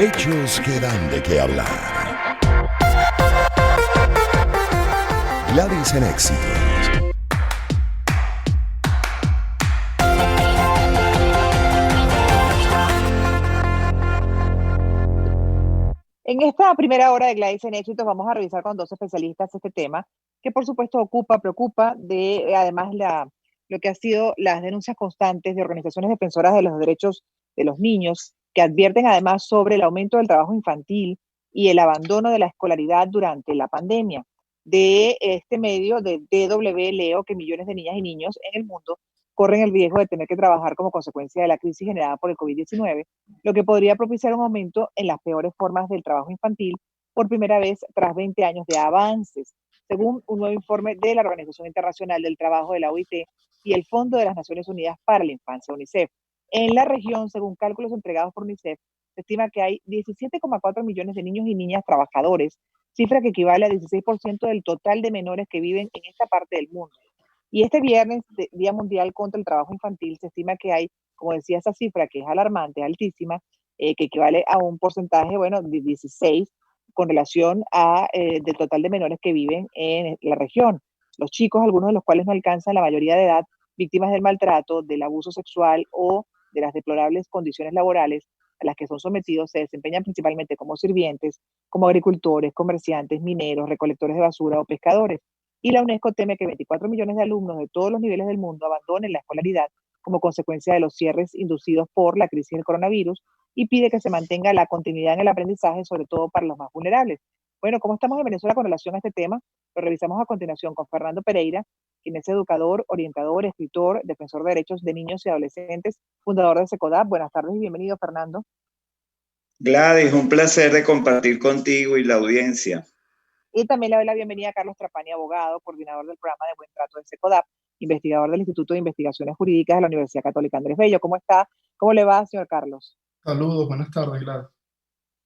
Hechos que dan de qué hablar. Gladys en Éxitos. En esta primera hora de Gladys en Éxitos vamos a revisar con dos especialistas este tema, que por supuesto preocupa además lo que ha sido las denuncias constantes de organizaciones defensoras de los derechos de los niños, que advierten además sobre el aumento del trabajo infantil y el abandono de la escolaridad durante la pandemia. De este medio de DW leo que millones de niñas y niños en el mundo corren el riesgo de tener que trabajar como consecuencia de la crisis generada por el COVID-19, lo que podría propiciar un aumento en las peores formas del trabajo infantil por primera vez tras 20 años de avances, según un nuevo informe de la Organización Internacional del Trabajo de la OIT y el Fondo de las Naciones Unidas para la Infancia, UNICEF. En la región, según cálculos entregados por UNICEF, se estima que hay 17,4 millones de niños y niñas trabajadores, cifra que equivale a 16% del total de menores que viven en esta parte del mundo. Y este viernes, Día Mundial contra el Trabajo Infantil, se estima que hay, como decía, esa cifra que es alarmante, altísima, que equivale a un porcentaje, bueno, de 16 con relación a del total de menores que viven en la región. Los chicos, algunos de los cuales no alcanzan la mayoría de edad, víctimas del maltrato, del abuso sexual o de las deplorables condiciones laborales a las que son sometidos, se desempeñan principalmente como sirvientes, como agricultores, comerciantes, mineros, recolectores de basura o pescadores. Y la UNESCO teme que 24 millones de alumnos de todos los niveles del mundo abandonen la escolaridad como consecuencia de los cierres inducidos por la crisis del coronavirus y pide que se mantenga la continuidad en el aprendizaje, sobre todo para los más vulnerables. Bueno, ¿cómo estamos en Venezuela con relación a este tema? Lo revisamos a continuación con Fernando Pereira, quien es educador, orientador, escritor, defensor de derechos de niños y adolescentes, fundador de SECODAP. Buenas tardes y bienvenido, Fernando. Gladys, un placer de compartir contigo y la audiencia. Y también le doy la bienvenida a Carlos Trapani, abogado, coordinador del programa de Buen Trato de SECODAP, investigador del Instituto de Investigaciones Jurídicas de la Universidad Católica Andrés Bello. ¿Cómo está? ¿Cómo le va, señor Carlos? Saludos, buenas tardes, Gladys.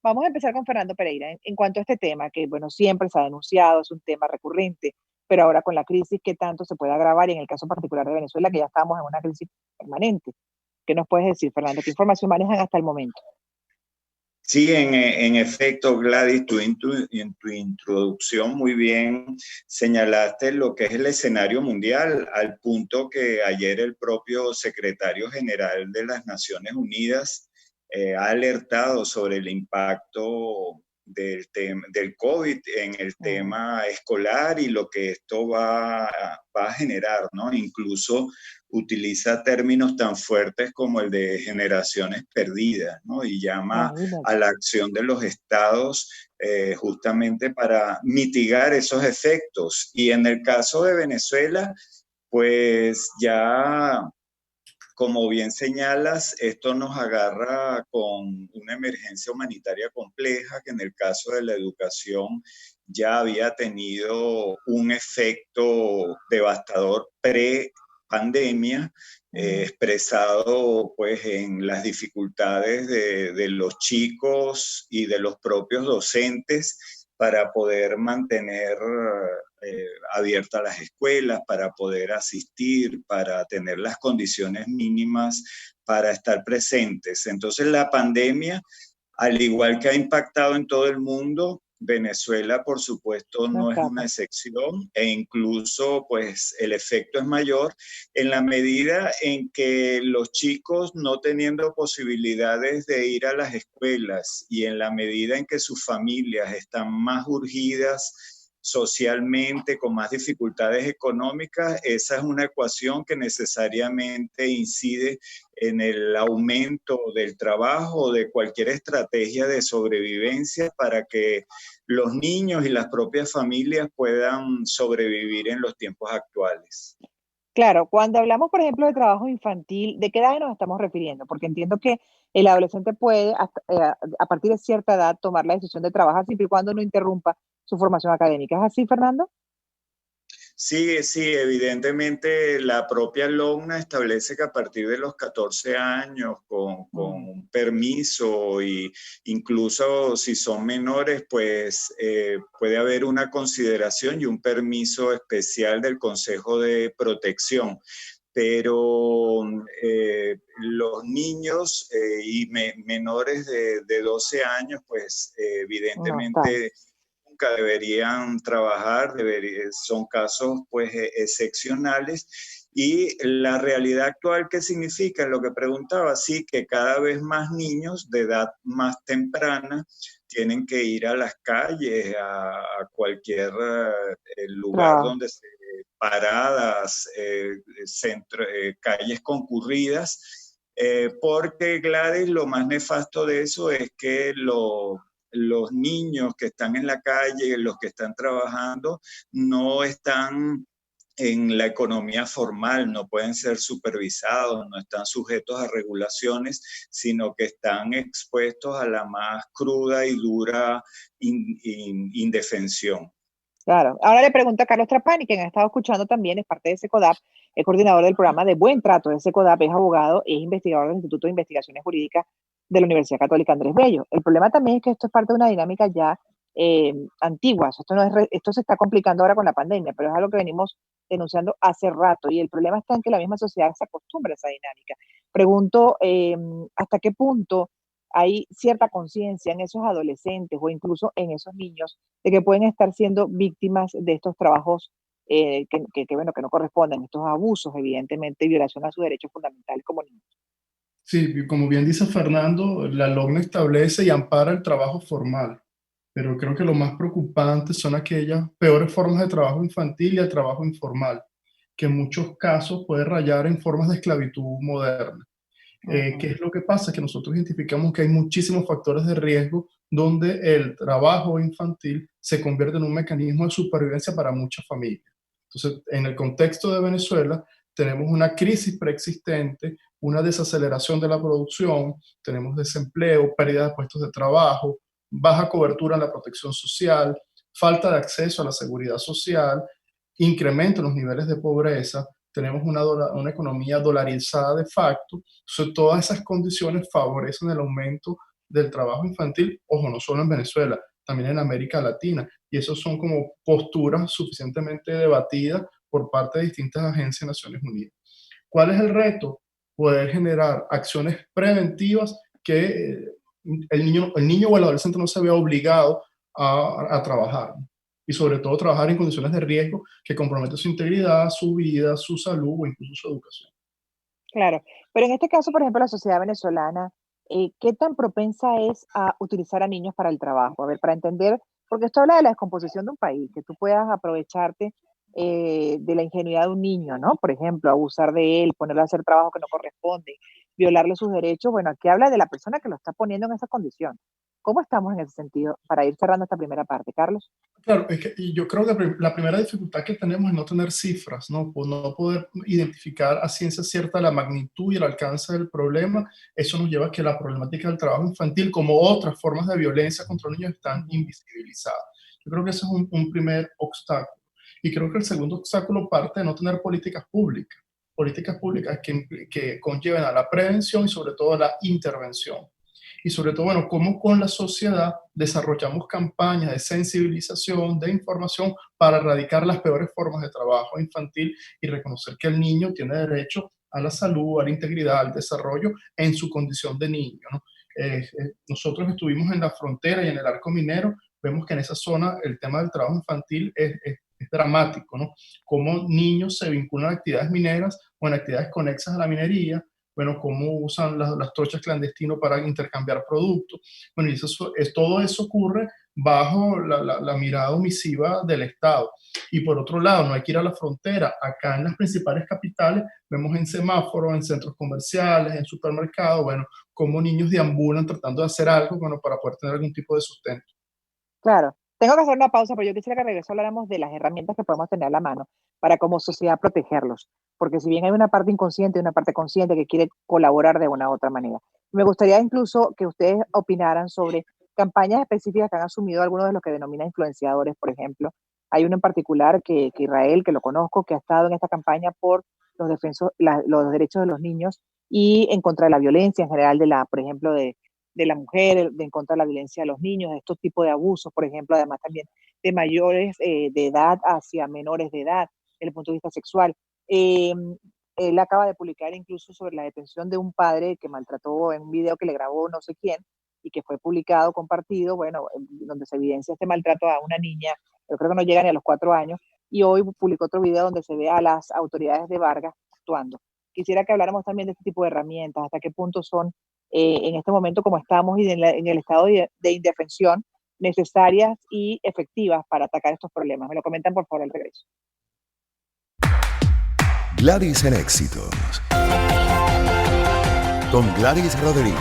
Vamos a empezar con Fernando Pereira. En cuanto a este tema, que bueno, siempre se ha denunciado, es un tema recurrente, pero ahora con la crisis, ¿qué tanto se puede agravar? Y en el caso particular de Venezuela, que ya estamos en una crisis permanente. ¿Qué nos puedes decir, Fernando? ¿Qué información manejan hasta el momento? Sí, en efecto, Gladys, en tu introducción muy bien señalaste lo que es el escenario mundial, al punto que ayer el propio secretario general de las Naciones Unidas ha alertado sobre el impacto del COVID en el tema escolar y lo que esto va a generar, ¿no? Incluso utiliza términos tan fuertes como el de generaciones perdidas, ¿no? Y llama a la acción de los estados justamente para mitigar esos efectos. Y en el caso de Venezuela, pues ya, como bien señalas, esto nos agarra con una emergencia humanitaria compleja que en el caso de la educación ya había tenido un efecto devastador pre-pandemia, expresado pues en las dificultades de los chicos y de los propios docentes para poder mantener abiertas las escuelas, para poder asistir, para tener las condiciones mínimas para estar presentes. Entonces la pandemia, al igual que ha impactado en todo el mundo, Venezuela, por supuesto, no es una excepción e incluso pues el efecto es mayor en la medida en que los chicos no teniendo posibilidades de ir a las escuelas y en la medida en que sus familias están más urgidas socialmente, con más dificultades económicas, esa es una ecuación que necesariamente incide en el aumento del trabajo o de cualquier estrategia de sobrevivencia para que los niños y las propias familias puedan sobrevivir en los tiempos actuales. Claro, cuando hablamos, por ejemplo, de trabajo infantil, ¿de qué edad nos estamos refiriendo? Porque entiendo que el adolescente puede, a partir de cierta edad, tomar la decisión de trabajar siempre y cuando no interrumpa su formación académica. ¿Es así, Fernando? Sí, evidentemente la propia LOCNA establece que a partir de los 14 años, con un permiso e incluso si son menores, pues puede haber una consideración y un permiso especial del Consejo de Protección. pero los niños menores de 12 años, pues No está. evidentemente nunca deberían trabajar, son casos pues excepcionales. Y la realidad actual, ¿qué significa? Lo que preguntaba, sí, que cada vez más niños de edad más temprana tienen que ir a las calles, a cualquier lugar Trabajo. donde se paradas, calles concurridas, porque Gladys, lo más nefasto de eso es que los niños que están en la calle, los que están trabajando, no están en la economía formal, no pueden ser supervisados, no están sujetos a regulaciones, sino que están expuestos a la más cruda y dura indefensión. Claro. Ahora le pregunto a Carlos Trapani, quien ha estado escuchando también, es parte de SECODAP, es coordinador del programa de Buen Trato de SECODAP, es abogado, es investigador del Instituto de Investigaciones Jurídicas de la Universidad Católica Andrés Bello. El problema también es que esto es parte de una dinámica ya antigua. Esto se está complicando ahora con la pandemia, pero es algo que venimos denunciando hace rato y el problema está en que la misma sociedad se acostumbra a esa dinámica. Pregunto, ¿hasta qué punto hay cierta conciencia en esos adolescentes o incluso en esos niños de que pueden estar siendo víctimas de estos trabajos bueno, que no corresponden, estos abusos, evidentemente, y violación a sus derechos fundamentales como niños? Sí, como bien dice Fernando, la LOGNE establece y ampara el trabajo formal, pero creo que lo más preocupante son aquellas peores formas de trabajo infantil y el trabajo informal, que en muchos casos puede rayar en formas de esclavitud moderna. ¿Qué Uh-huh. es lo que pasa? Que nosotros identificamos que hay muchísimos factores de riesgo donde el trabajo infantil se convierte en un mecanismo de supervivencia para muchas familias. Entonces, en el contexto de Venezuela, tenemos una crisis preexistente, una desaceleración de la producción, tenemos desempleo, pérdida de puestos de trabajo, baja cobertura en la protección social, falta de acceso a la seguridad social, incremento en los niveles de pobreza, tenemos una economía dolarizada de facto. Entonces, todas esas condiciones favorecen el aumento del trabajo infantil, ojo, no solo en Venezuela, también en América Latina. Y eso son como posturas suficientemente debatidas por parte de distintas agencias de Naciones Unidas. ¿Cuál es el reto? Poder generar acciones preventivas que el niño o el adolescente no se vea obligado a trabajar. Y sobre todo trabajar en condiciones de riesgo que comprometen su integridad, su vida, su salud o incluso su educación. Claro, pero en este caso, por ejemplo, la sociedad venezolana, ¿qué tan propensa es a utilizar a niños para el trabajo? A ver, para entender, porque esto habla de la descomposición de un país, que tú puedas aprovecharte de la ingenuidad de un niño, ¿no? Por ejemplo, abusar de él, ponerlo a hacer trabajo que no corresponde, violarle sus derechos. Bueno, aquí habla de la persona que lo está poniendo en esa condición. ¿Cómo estamos en ese sentido? Para ir cerrando esta primera parte, Carlos. Claro, y yo creo que la primera dificultad que tenemos es no tener cifras, ¿no? Por no poder identificar a ciencia cierta la magnitud y el alcance del problema. Eso nos lleva a que la problemática del trabajo infantil, como otras formas de violencia contra los niños, están Ujú. invisibilizadas. Yo creo que ese es un primer obstáculo. Y creo que el segundo obstáculo parte de no tener políticas públicas que conlleven a la prevención y sobre todo a la intervención. Y sobre todo, bueno, cómo con la sociedad desarrollamos campañas de sensibilización, de información para erradicar las peores formas de trabajo infantil y reconocer que el niño tiene derecho a la salud, a la integridad, al desarrollo en su condición de niño, ¿no? Nosotros estuvimos en la frontera y en el arco minero, vemos que en esa zona el tema del trabajo infantil es dramático, ¿no? Cómo niños se vinculan a actividades mineras o en actividades conexas a la minería, bueno, cómo usan las trochas clandestinas para intercambiar productos. Bueno, y todo eso ocurre bajo la mirada omisiva del Estado. Y por otro lado, no hay que ir a la frontera. Acá en las principales capitales vemos en semáforos, en centros comerciales, en supermercados, bueno, cómo niños deambulan tratando de hacer algo, bueno, para poder tener algún tipo de sustento. Claro, tengo que hacer una pausa, pero yo quisiera que regreso habláramos de las herramientas que podemos tener a la mano para como sociedad protegerlos, porque si bien hay una parte inconsciente y una parte consciente que quiere colaborar de una u otra manera. Me gustaría incluso que ustedes opinaran sobre campañas específicas que han asumido algunos de los que denomina influenciadores, por ejemplo. Hay uno en particular que Israel, que lo conozco, que ha estado en esta campaña por los derechos de los niños y en contra de la violencia en general por ejemplo, de la mujer, en contra de la violencia de los niños, de estos tipos de abusos, por ejemplo, además también de mayores de edad hacia menores de edad, desde el punto de vista sexual. Eh, él acaba de publicar incluso sobre la detención de un padre que maltrató en un video que le grabó no sé quién y que fue publicado, compartido, bueno, donde se evidencia este maltrato a una niña, pero creo que no llega ni a los 4 años, y hoy publicó otro video donde se ve a las autoridades de Vargas actuando. Quisiera que habláramos también de este tipo de herramientas, hasta qué punto son, en este momento como estamos y en el estado de indefensión, necesarias y efectivas para atacar estos problemas. Me lo comentan por favor al regreso. Gladys en Éxitos. Con Gladys Rodríguez.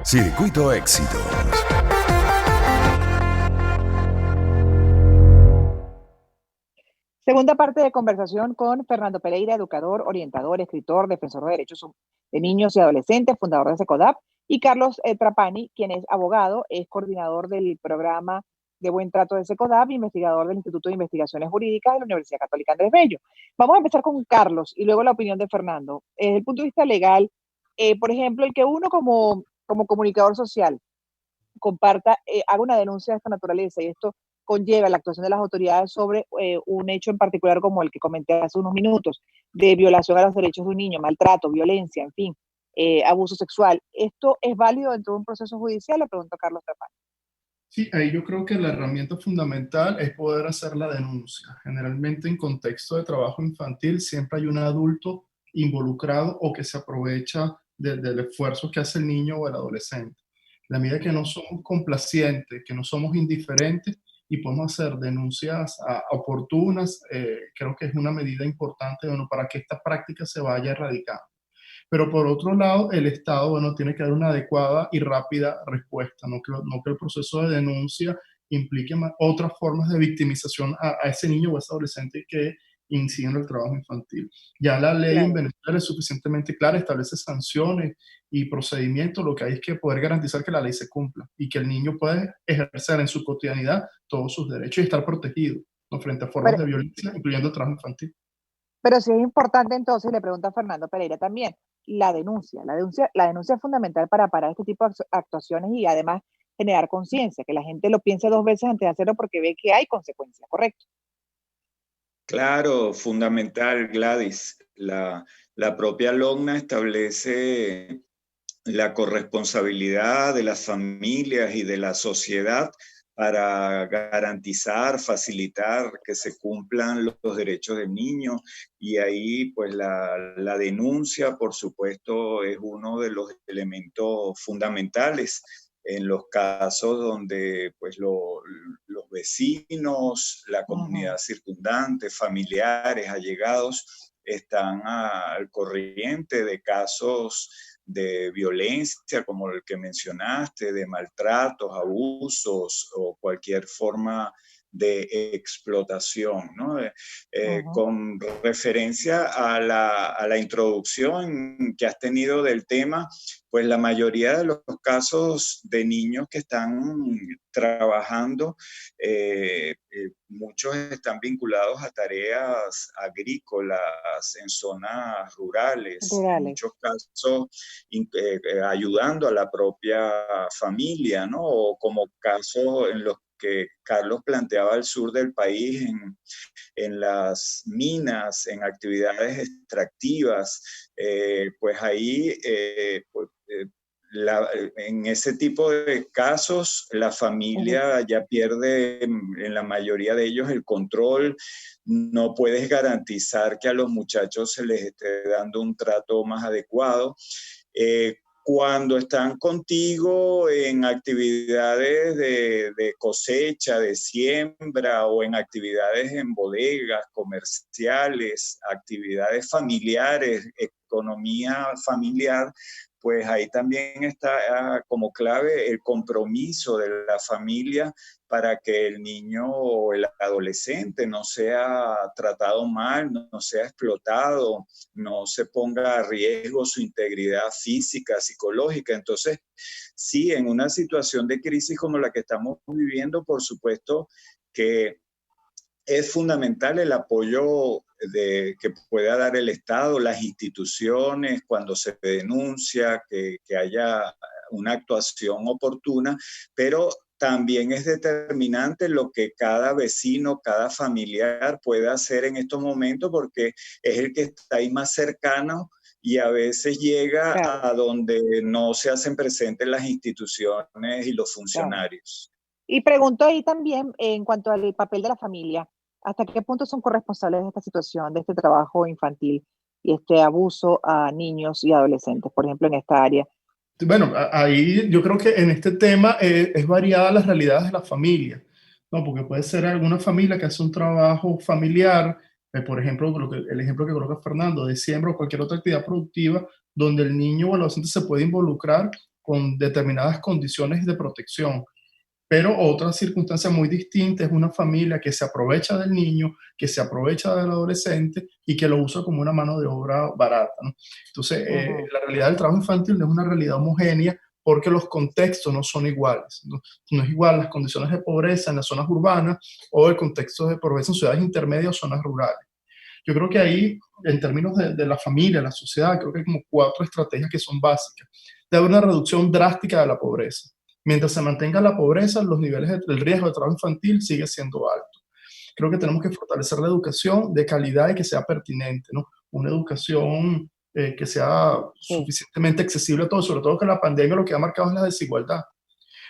Circuito Éxitos. Segunda parte de conversación con Fernando Pereira, educador, orientador, escritor, defensor de derechos de niños y adolescentes, fundador de SECODAP, y Carlos Trapani, quien es abogado, es coordinador del programa de Buen Trato de SECODAP, investigador del Instituto de Investigaciones Jurídicas de la Universidad Católica Andrés Bello. Vamos a empezar con Carlos y luego la opinión de Fernando. Desde el punto de vista legal, por ejemplo, el que uno como comunicador social comparta, haga una denuncia de esta naturaleza y esto conlleva la actuación de las autoridades sobre un hecho en particular como el que comenté hace unos minutos, de violación a los derechos de un niño, maltrato, violencia, en fin, abuso sexual. ¿Esto es válido dentro de un proceso judicial? Le pregunto a Carlos Trapani. Sí, ahí yo creo que la herramienta fundamental es poder hacer la denuncia. Generalmente en contexto de trabajo infantil siempre hay un adulto involucrado o que se aprovecha del esfuerzo que hace el niño o el adolescente. La medida que no somos complacientes, que no somos indiferentes y podemos hacer denuncias oportunas, creo que es una medida importante, bueno, para que esta práctica se vaya erradicando. Pero por otro lado, el Estado, bueno, tiene que dar una adecuada y rápida respuesta, no que el proceso de denuncia implique otras formas de victimización a ese niño o ese adolescente que incide en el trabajo infantil. Ya la ley en Claro. Venezuela es suficientemente clara, establece sanciones y procedimientos, lo que hay es que poder garantizar que la ley se cumpla y que el niño pueda ejercer en su cotidianidad todos sus derechos y estar protegido, ¿no?, frente a formas Pero, de violencia, incluyendo el trabajo infantil. pero sí es importante entonces, le pregunto a Fernando Pereira también, la denuncia. La denuncia es fundamental para parar este tipo de actuaciones y además generar conciencia, que la gente lo piense dos veces antes de hacerlo porque ve que hay consecuencias, ¿correcto? Claro, fundamental, Gladys. La propia LOGNA establece la corresponsabilidad de las familias y de la sociedad para garantizar, facilitar que se cumplan los derechos del niño. Y ahí, pues, la denuncia, por supuesto, es uno de los elementos fundamentales en los casos donde, pues, los vecinos, la Ujú. comunidad circundante, familiares, allegados, están al corriente de casos de violencia, como el que mencionaste, de maltratos, abusos o cualquier forma de explotación, ¿no? Ujú. Con referencia a la introducción que has tenido del tema, pues la mayoría de los casos de niños que están trabajando, muchos están vinculados a tareas agrícolas en zonas rurales, en Rurales. muchos casos ayudando a la propia familia, ¿no? O como casos en los que Carlos planteaba al sur del país, en las minas, en actividades extractivas, pues ahí, en ese tipo de casos, la Ujú. familia ya pierde en la mayoría de ellos el control. No puedes garantizar que a los muchachos se les esté dando un trato más adecuado. Cuando están contigo en actividades de cosecha, de siembra o en actividades en bodegas, comerciales, actividades familiares, economía familiar, pues ahí también está como clave el compromiso de la familia para que el niño o el adolescente no sea tratado mal, no sea explotado, no se ponga a riesgo su integridad física, psicológica. Entonces, sí, en una situación de crisis como la que estamos viviendo, por supuesto que es fundamental el apoyo que pueda dar el Estado, las instituciones, cuando se denuncia, que haya una actuación oportuna, pero también es determinante lo que cada vecino, cada familiar puede hacer en estos momentos, porque es el que está ahí más cercano y a veces llega Claro, a donde no se hacen presentes las instituciones y los claro. funcionarios. Y pregunto ahí también en cuanto al papel de la familia, ¿hasta qué punto son corresponsables de esta situación, de este trabajo infantil y este abuso a niños y adolescentes, por ejemplo, en esta área? Bueno, ahí yo creo que en este tema es variada las realidades de la familia, ¿no? Porque puede ser alguna familia que hace un trabajo familiar, por ejemplo, el ejemplo que coloca Fernando, de siembra o cualquier otra actividad productiva, donde el niño o el adolescente se puede involucrar con determinadas condiciones de protección. Pero otra circunstancia muy distinta es una familia que se aprovecha del niño, que se aprovecha del adolescente y que lo usa como una mano de obra barata, ¿no? Entonces, Ujú. la realidad del trabajo infantil no es una realidad homogénea porque los contextos no son iguales. No es igual las condiciones de pobreza en las zonas urbanas o el contexto de pobreza en ciudades intermedias o zonas rurales. Yo creo que ahí, en términos de la familia, la sociedad, creo que hay como 4 estrategias que son básicas. Debe haber una reducción drástica de la pobreza. Mientras se mantenga la pobreza, los niveles el riesgo de trabajo infantil sigue siendo alto. Creo que tenemos que fortalecer la educación de calidad y que sea pertinente, ¿no? Una educación que sea Sí. suficientemente accesible a todos, sobre todo que la pandemia lo que ha marcado es la desigualdad.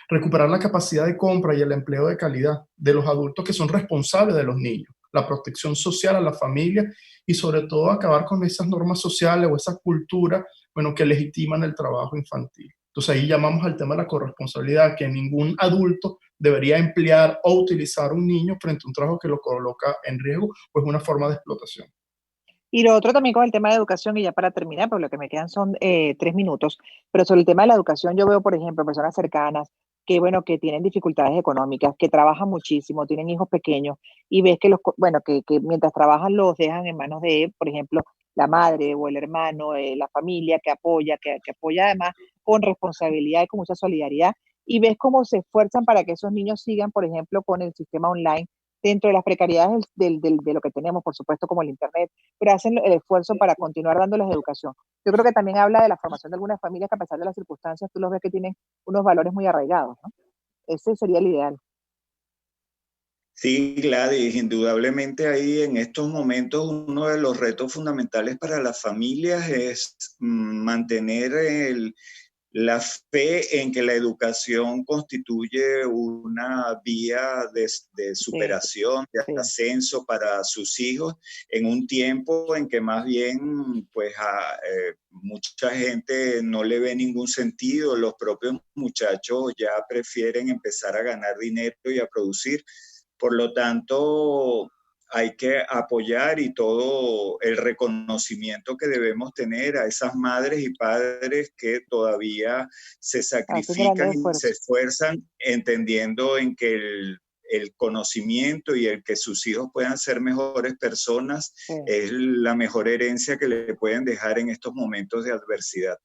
Recuperar la capacidad de compra y el empleo de calidad de los adultos que son responsables de los niños, la protección social a la familia y sobre todo acabar con esas normas sociales o esa cultura, bueno, que legitiman el trabajo infantil. Entonces ahí llamamos al tema de la corresponsabilidad, que ningún adulto debería emplear o utilizar un niño frente a un trabajo que lo coloca en riesgo, pues una forma de explotación. Y lo otro también con el tema de educación, y ya para terminar, porque lo que me quedan son 3 minutos, pero sobre el tema de la educación, yo veo, por ejemplo, personas cercanas que, bueno, que tienen dificultades económicas, que trabajan muchísimo, tienen hijos pequeños, y ves que bueno, que mientras trabajan los dejan en manos de, por ejemplo, la madre o el hermano, la familia que apoya además con responsabilidad y con mucha solidaridad, y ves cómo se esfuerzan para que esos niños sigan, por ejemplo, con el sistema online dentro de las precariedades de lo que tenemos, por supuesto, como el Internet, pero hacen el esfuerzo para continuar dándoles educación. Yo creo que también habla de la formación de algunas familias que a pesar de las circunstancias, tú los ves que tienen unos valores muy arraigados, ¿no? Ese sería el ideal. Sí, Gladys, indudablemente ahí en estos momentos uno de los retos fundamentales para las familias es mantener la fe en que la educación constituye una vía de Sí, superación, de sí. ascenso para sus hijos, en un tiempo en que más bien pues mucha gente no le ve ningún sentido, los propios muchachos ya prefieren empezar a ganar dinero y a producir. Por lo tanto, hay que apoyar y todo el reconocimiento que debemos tener a esas madres y padres que todavía se Hacen grandes sacrifican y se esfuerzos. esfuerzan entendiendo en que el conocimiento y el que sus hijos puedan ser mejores personas Sí. es la mejor herencia que le pueden dejar en estos momentos de adversidad.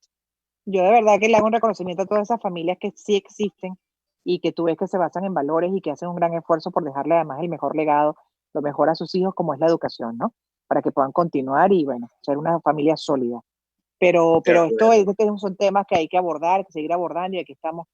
Yo de verdad que le hago un reconocimiento a todas esas familias que sí existen y que tú ves que se basan en valores y que hacen un gran esfuerzo por dejarle además el mejor legado, lo mejor a sus hijos, como es la educación, ¿no? Para que puedan continuar y, bueno, ser una familia sólida. De Pero acuerdo. son temas que hay que abordar, que seguir abordando, y aquí estamos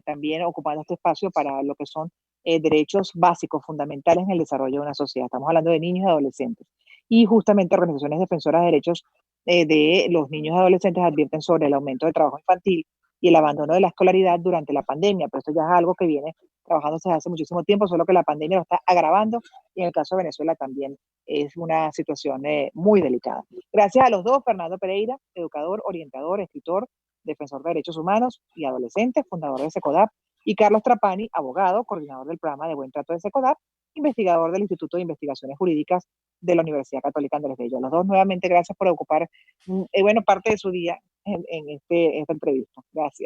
también ocupando este espacio para lo que son derechos básicos, fundamentales en el desarrollo de una sociedad. Estamos hablando de niños y adolescentes. Y justamente organizaciones defensoras de derechos de los niños y adolescentes advierten sobre el aumento del trabajo infantil y el abandono de la escolaridad durante la pandemia, pero esto ya es algo que viene trabajándose desde hace muchísimo tiempo, solo que la pandemia lo está agravando y en el caso de Venezuela también es una situación muy delicada. Gracias a los dos, Fernando Pereira, educador, orientador, escritor, defensor de derechos humanos y adolescentes, fundador de SECODAP, y Carlos Trapani, abogado, coordinador del programa de Buen Trato de SECODAP, investigador del Instituto de Investigaciones Jurídicas de la Universidad Católica Andrés Bello. Los dos nuevamente gracias por ocupar, bueno, parte de su día en esta entrevista. Gracias.